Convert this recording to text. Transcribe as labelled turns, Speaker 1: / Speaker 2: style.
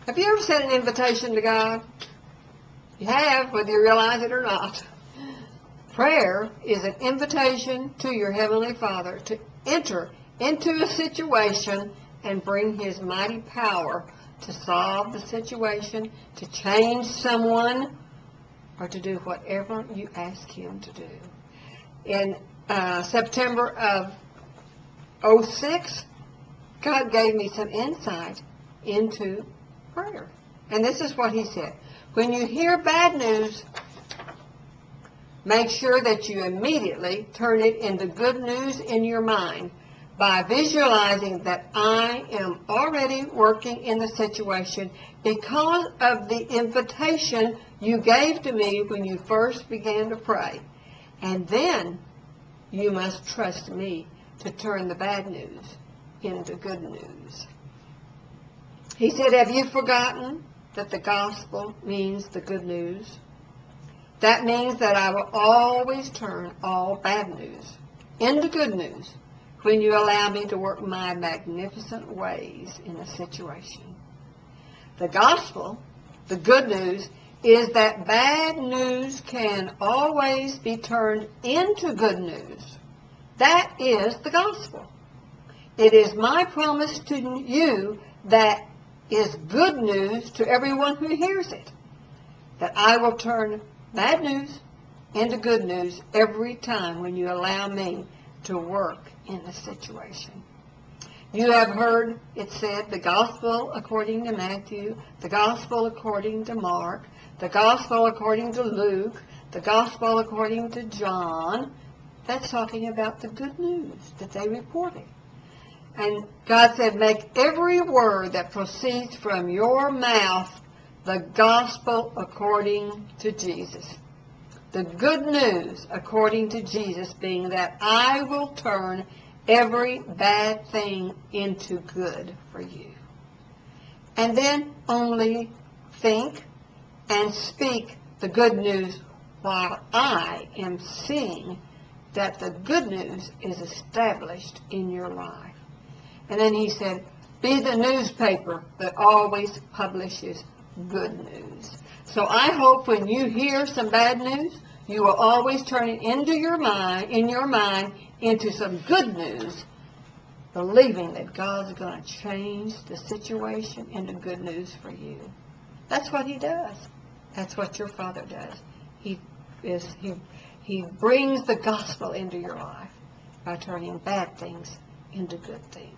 Speaker 1: Have you ever sent an invitation to God? You have, whether you realize it or not. Prayer is an invitation to your Heavenly Father to enter into a situation and bring His mighty power to solve the situation, to change someone, or to do whatever you ask Him to do. In September of 2006, God gave me some insight into prayer. And this is what He said. When you hear bad news, make sure that you immediately turn it into good news in your mind by visualizing that I am already working in the situation because of the invitation you gave to me when you first began to pray. And then you must trust me to turn the bad news into good news. He said, have you forgotten that the gospel means the good news? That means that I will always turn all bad news into good news when you allow me to work my magnificent ways in a situation. The gospel, the good news, is that bad news can always be turned into good news. That is the gospel. It is my promise to you that is good news to everyone who hears it, that I will turn bad news into good news every time when you allow me to work in the situation. You have heard it said, the gospel according to Matthew, the gospel according to Mark, the gospel according to Luke, the gospel according to John. That's talking about the good news that they reported. And God said, make every word that proceeds from your mouth the gospel according to Jesus. The good news according to Jesus being that I will turn every bad thing into good for you. And then only think and speak the good news while I am seeing that the good news is established in your life. And then he said, be the newspaper that always publishes good news. So I hope when you hear some bad news, you will always turn it into your mind, into some good news, believing that God's going to change the situation into good news for you. That's what He does. That's what your Father does. He brings the gospel into your life by turning bad things into good things.